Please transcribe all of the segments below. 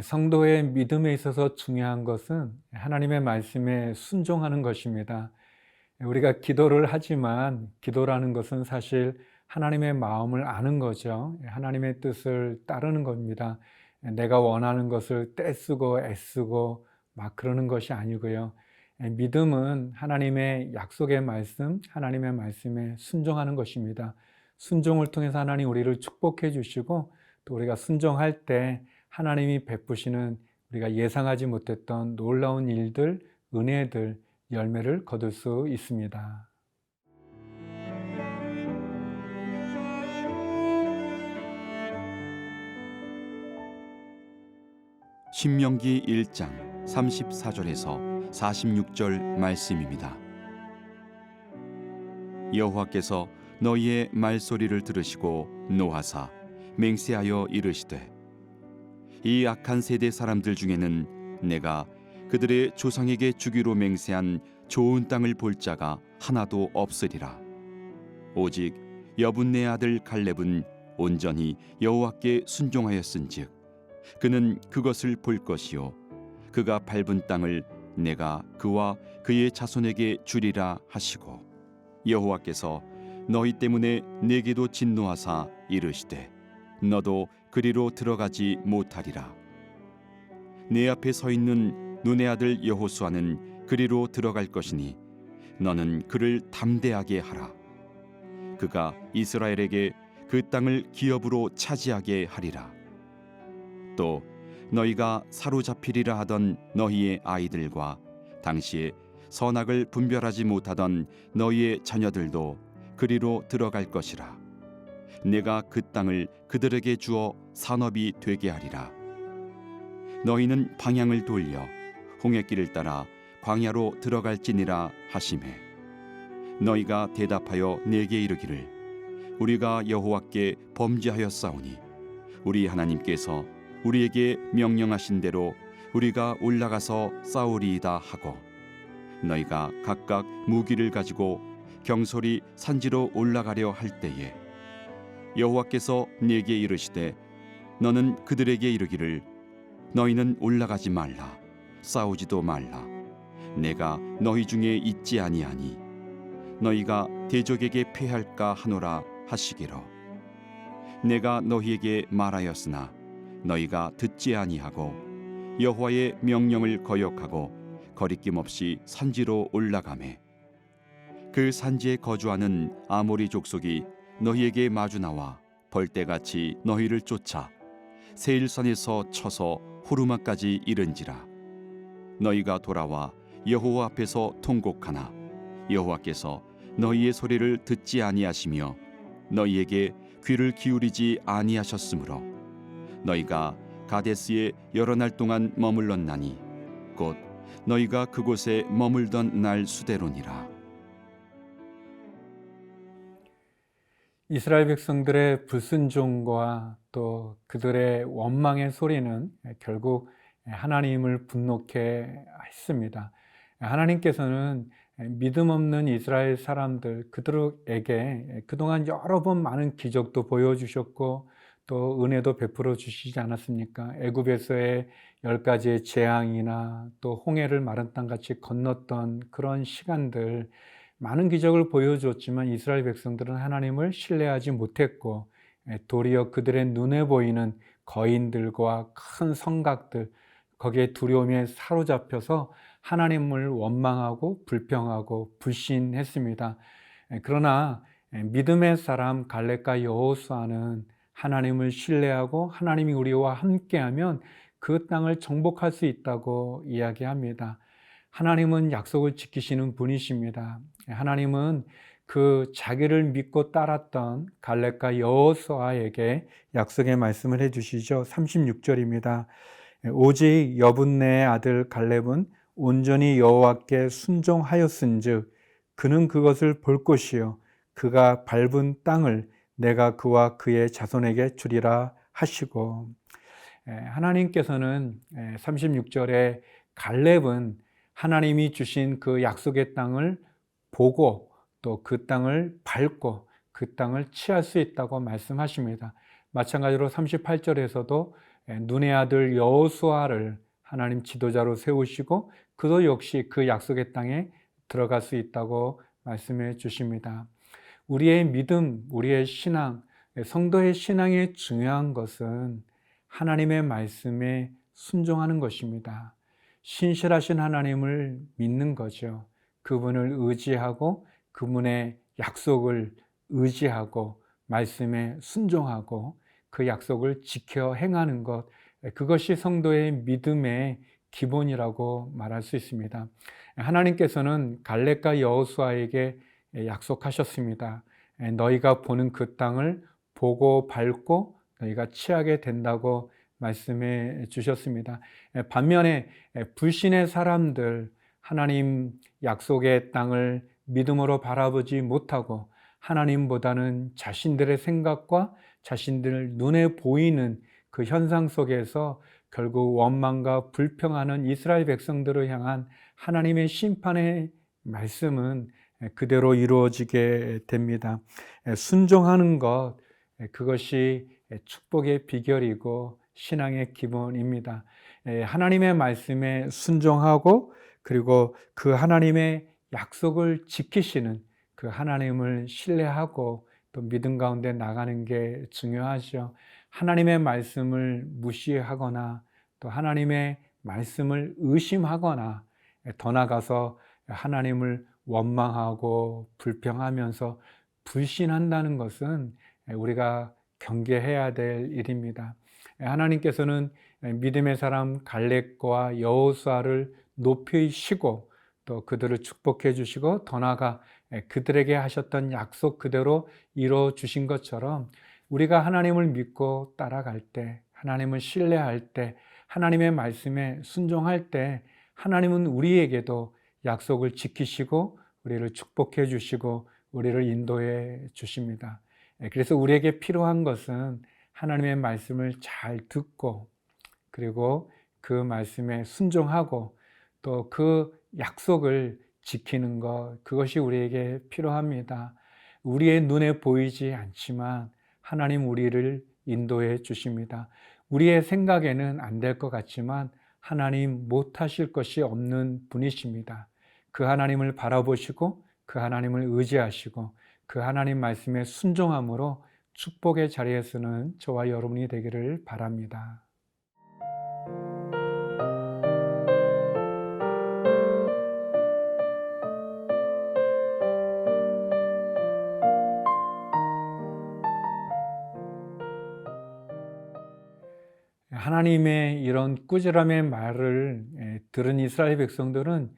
성도의 믿음에 있어서 중요한 것은 하나님의 말씀에 순종하는 것입니다. 우리가 기도를 하지만 기도라는 것은 사실 하나님의 마음을 아는 거죠. 하나님의 뜻을 따르는 겁니다. 내가 원하는 것을 떼쓰고 애쓰고 막 그러는 것이 아니고요. 믿음은 하나님의 약속의 말씀, 하나님의 말씀에 순종하는 것입니다. 순종을 통해서 하나님 우리를 축복해 주시고 또 우리가 순종할 때 하나님이 베푸시는 우리가 예상하지 못했던 놀라운 일들, 은혜들, 열매를 거둘 수 있습니다. 신명기 1장 34절에서 46절 말씀입니다. 여호와께서 너희의 말소리를 들으시고 노하사 맹세하여 이르시되 이 악한 세대 사람들 중에는 내가 그들의 조상에게 주기로 맹세한 좋은 땅을 볼 자가 하나도 없으리라. 오직 여분네 아들 갈렙은 온전히 여호와께 순종하였은즉 그는 그것을 볼 것이요 그가 밟은 땅을 내가 그와 그의 자손에게 주리라 하시고 여호와께서 너희 때문에 내게도 진노하사 이르시되 너도 그리로 들어가지 못하리라. 내 앞에 서 있는 눈의 아들 여호수아는 그리로 들어갈 것이니 너는 그를 담대하게 하라. 그가 이스라엘에게 그 땅을 기업으로 차지하게 하리라. 또 너희가 사로잡히리라 하던 너희의 아이들과 당시에 선악을 분별하지 못하던 너희의 자녀들도 그리로 들어갈 것이라. 내가 그 땅을 그들에게 주어 산업이 되게 하리라. 너희는 방향을 돌려 홍해길을 따라 광야로 들어갈지니라 하시매 너희가 대답하여 내게 이르기를 우리가 여호와께 범죄하였사오니 우리 하나님께서 우리에게 명령하신 대로 우리가 올라가서 싸우리이다 하고 너희가 각각 무기를 가지고 경솔히 산지로 올라가려 할 때에 여호와께서 내게 이르시되 너는 그들에게 이르기를 너희는 올라가지 말라 싸우지도 말라 내가 너희 중에 있지 아니하니 너희가 대적에게 패할까 하노라 하시기로 내가 너희에게 말하였으나 너희가 듣지 아니하고 여호와의 명령을 거역하고 거리낌 없이 산지로 올라가매 그 산지에 거주하는 아모리 족속이 너희에게 마주 나와 벌떼같이 너희를 쫓아 세일산에서 쳐서 호르마까지 이른지라. 너희가 돌아와 여호와 앞에서 통곡하나 여호와께서 너희의 소리를 듣지 아니하시며 너희에게 귀를 기울이지 아니하셨으므로 너희가 가데스에 여러 날 동안 머물렀나니 곧 너희가 그곳에 머물던 날 수대로니라. 이스라엘 백성들의 불순종과 또 그들의 원망의 소리는 결국 하나님을 분노케 했습니다. 하나님께서는 믿음 없는 이스라엘 사람들 그들에게 그동안 여러 번 많은 기적도 보여주셨고 또 은혜도 베풀어 주시지 않았습니까? 애굽에서의 10가지의 재앙이나 또 홍해를 마른 땅같이 건넜던 그런 시간들 많은 기적을 보여줬지만 이스라엘 백성들은 하나님을 신뢰하지 못했고 도리어 그들의 눈에 보이는 거인들과 큰 성곽들 거기에 두려움에 사로잡혀서 하나님을 원망하고 불평하고 불신했습니다. 그러나 믿음의 사람 갈렙과 여호수아는 하나님을 신뢰하고 하나님이 우리와 함께하면 그 땅을 정복할 수 있다고 이야기합니다. 하나님은 약속을 지키시는 분이십니다. 하나님은 그 자기를 믿고 따랐던 갈렙과 여호수아에게 약속의 말씀을 해주시죠. 36절입니다. 오직 여분네의 아들 갈렙은 온전히 여호와께 순종하였은즉 그는 그것을 볼 것이요 그가 밟은 땅을 내가 그와 그의 자손에게 주리라 하시고 하나님께서는 36절에 갈렙은 하나님이 주신 그 약속의 땅을 보고 또 그 땅을 밟고 그 땅을 취할 수 있다고 말씀하십니다. 마찬가지로 38절에서도 눈의 아들 여호수아를 하나님 지도자로 세우시고 그도 역시 그 약속의 땅에 들어갈 수 있다고 말씀해 주십니다. 우리의 믿음, 우리의 신앙, 성도의 신앙의 중요한 것은 하나님의 말씀에 순종하는 것입니다. 신실하신 하나님을 믿는 거죠. 그분을 의지하고 그분의 약속을 의지하고 말씀에 순종하고 그 약속을 지켜 행하는 것, 그것이 성도의 믿음의 기본이라고 말할 수 있습니다. 하나님께서는 갈렙과 여호수아에게 약속하셨습니다. 너희가 보는 그 땅을 보고 밟고 너희가 취하게 된다고 말씀해 주셨습니다. 반면에 불신의 사람들, 하나님 약속의 땅을 믿음으로 바라보지 못하고 하나님보다는 자신들의 생각과 자신들 눈에 보이는 그 현상 속에서 결국 원망과 불평하는 이스라엘 백성들을 향한 하나님의 심판의 말씀은 그대로 이루어지게 됩니다. 순종하는 것, 그것이 축복의 비결이고 신앙의 기본입니다. 하나님의 말씀에 순종하고 그리고 그 하나님의 약속을 지키시는 그 하나님을 신뢰하고 또 믿음 가운데 나가는 게 중요하죠. 하나님의 말씀을 무시하거나 또 하나님의 말씀을 의심하거나 더 나아가서 하나님을 원망하고 불평하면서 불신한다는 것은 우리가 경계해야 될 일입니다. 하나님께서는 믿음의 사람 갈렙과 여호수아를 높이시고 또 그들을 축복해 주시고 더 나아가 그들에게 하셨던 약속 그대로 이루어 주신 것처럼 우리가 하나님을 믿고 따라갈 때, 하나님을 신뢰할 때, 하나님의 말씀에 순종할 때 하나님은 우리에게도 약속을 지키시고 우리를 축복해 주시고 우리를 인도해 주십니다. 그래서 우리에게 필요한 것은 하나님의 말씀을 잘 듣고 그리고 그 말씀에 순종하고 또 그 약속을 지키는 것, 그것이 우리에게 필요합니다. 우리의 눈에 보이지 않지만 하나님 우리를 인도해 주십니다. 우리의 생각에는 안 될 것 같지만 하나님 못하실 것이 없는 분이십니다. 그 하나님을 바라보시고 그 하나님을 의지하시고 그 하나님 말씀에 순종함으로 축복의 자리에 서는 저와 여러분이 되기를 바랍니다. 하나님의 이런 꾸지람의 말을 들은 이스라엘 백성들은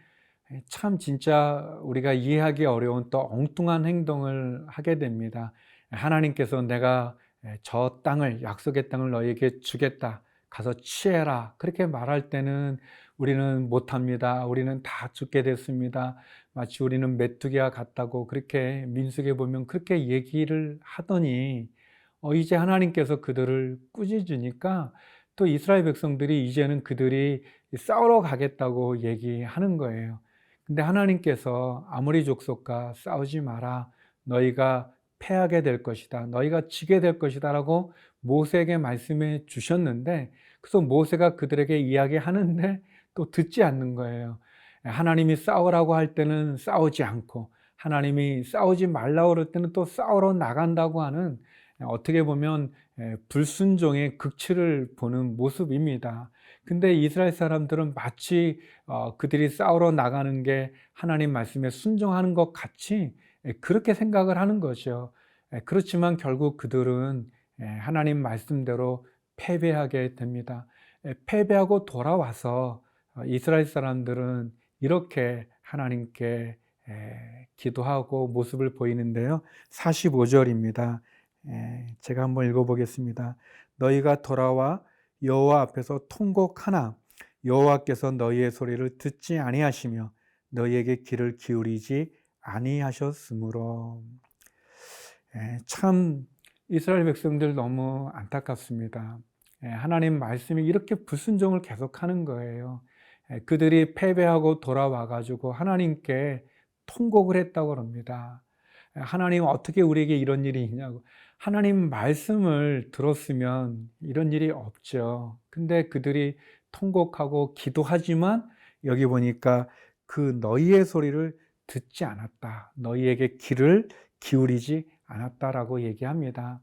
참 진짜 우리가 이해하기 어려운 또 엉뚱한 행동을 하게 됩니다. 하나님께서 내가 저 땅을, 약속의 땅을 너희에게 주겠다. 가서 취해라. 그렇게 말할 때는 우리는 못합니다. 우리는 다 죽게 됐습니다. 마치 우리는 메뚜기와 같다고 그렇게 민수기에 보면 그렇게 얘기를 하더니 이제 하나님께서 그들을 꾸짖으니까 또 이스라엘 백성들이 이제는 그들이 싸우러 가겠다고 얘기하는 거예요. 근데 하나님께서 아모리 족속과 싸우지 마라. 너희가 패하게 될 것이다. 너희가 지게 될 것이다. 라고 모세에게 말씀해 주셨는데, 그래서 모세가 그들에게 이야기하는데 또 듣지 않는 거예요. 하나님이 싸우라고 할 때는 싸우지 않고, 하나님이 싸우지 말라고 그럴 때는 또 싸우러 나간다고 하는 어떻게 보면 불순종의 극치를 보는 모습입니다. 근데 이스라엘 사람들은 마치 그들이 싸우러 나가는 게 하나님 말씀에 순종하는 것 같이 그렇게 생각을 하는 거죠. 그렇지만 결국 그들은 하나님 말씀대로 패배하게 됩니다. 패배하고 돌아와서 이스라엘 사람들은 이렇게 하나님께 기도하고 모습을 보이는데요. 45절입니다. 제가 한번 읽어보겠습니다. 너희가 돌아와 여호와 앞에서 통곡하나 여호와께서 너희의 소리를 듣지 아니하시며 너희에게 귀를 기울이지 아니하셨으므로. 참 이스라엘 백성들 너무 안타깝습니다. 하나님 말씀이 이렇게 불순종을 계속하는 거예요. 그들이 패배하고 돌아와 가지고 하나님께 통곡을 했다고 합니다. 하나님 어떻게 우리에게 이런 일이 있냐고. 하나님 말씀을 들었으면 이런 일이 없죠. 근데 그들이 통곡하고 기도하지만 여기 보니까 그 너희의 소리를 듣지 않았다. 너희에게 귀를 기울이지 않았다라고 얘기합니다.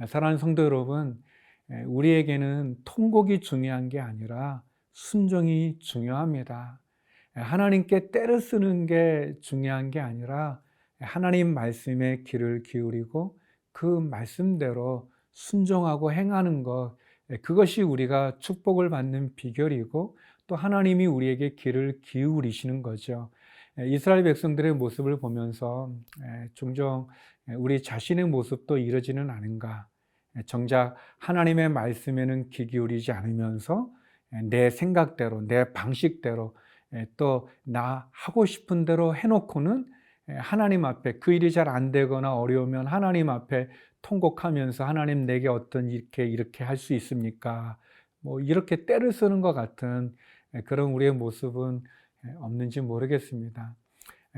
사랑하는 성도 여러분, 우리에게는 통곡이 중요한 게 아니라 순종이 중요합니다. 하나님께 때를 쓰는 게 중요한 게 아니라 하나님 말씀에 귀를 기울이고 그 말씀대로 순종하고 행하는 것, 그것이 우리가 축복을 받는 비결이고 또 하나님이 우리에게 귀를 기울이시는 거죠. 이스라엘 백성들의 모습을 보면서 종종 우리 자신의 모습도 이러지는 않은가. 정작 하나님의 말씀에는 귀 기울이지 않으면서 내 생각대로, 내 방식대로 또 나 하고 싶은 대로 해놓고는 하나님 앞에 그 일이 잘 안 되거나 어려우면 하나님 앞에 통곡하면서 하나님 내게 어떤 이렇게 할 수 있습니까? 뭐 이렇게 때를 쓰는 것 같은 그런 우리의 모습은 없는지 모르겠습니다.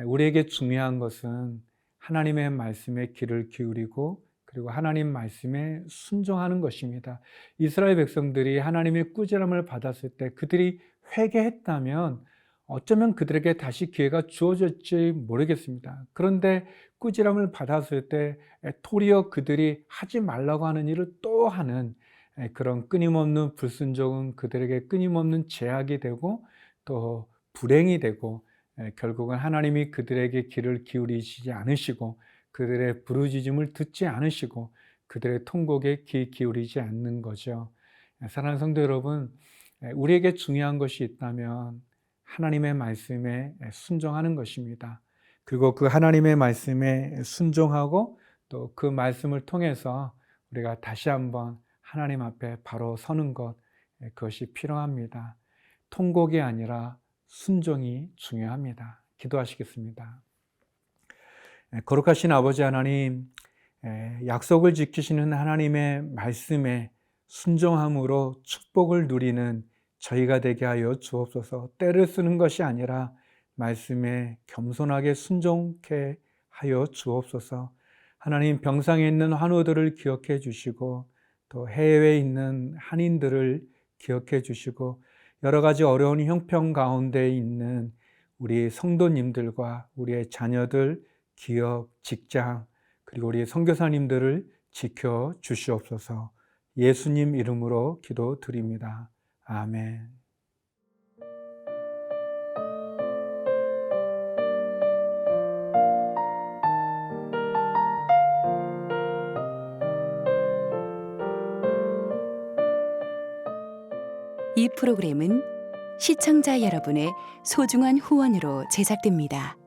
우리에게 중요한 것은 하나님의 말씀에 귀를 기울이고 그리고 하나님 말씀에 순종하는 것입니다. 이스라엘 백성들이 하나님의 꾸지람을 받았을 때 그들이 회개했다면 어쩌면 그들에게 다시 기회가 주어질지 모르겠습니다. 그런데 꾸지람을 받았을 때 도리어 그들이 하지 말라고 하는 일을 또 하는 그런 끊임없는 불순종은 그들에게 끊임없는 제약이 되고 또 불행이 되고 결국은 하나님이 그들에게 귀를 기울이시지 않으시고 그들의 부르짖음을 듣지 않으시고 그들의 통곡에 귀 기울이지 않는 거죠. 사랑하는 성도 여러분, 우리에게 중요한 것이 있다면 하나님의 말씀에 순종하는 것입니다. 그리고 그 하나님의 말씀에 순종하고 또 그 말씀을 통해서 우리가 다시 한번 하나님 앞에 바로 서는 것, 그것이 필요합니다. 통곡이 아니라 순종이 중요합니다. 기도하시겠습니다. 거룩하신 아버지 하나님, 약속을 지키시는 하나님의 말씀에 순종함으로 축복을 누리는 저희가 되게 하여 주옵소서. 때를 쓰는 것이 아니라 말씀에 겸손하게 순종케 하여 주옵소서. 하나님, 병상에 있는 환우들을 기억해 주시고 또 해외에 있는 한인들을 기억해 주시고 여러 가지 어려운 형편 가운데 있는 우리 성도님들과 우리의 자녀들, 기업, 직장, 그리고 우리 선교사님들을 지켜 주시옵소서. 예수님 이름으로 기도드립니다. 아멘. 이 프로그램은 시청자 여러분의 소중한 후원으로 제작됩니다.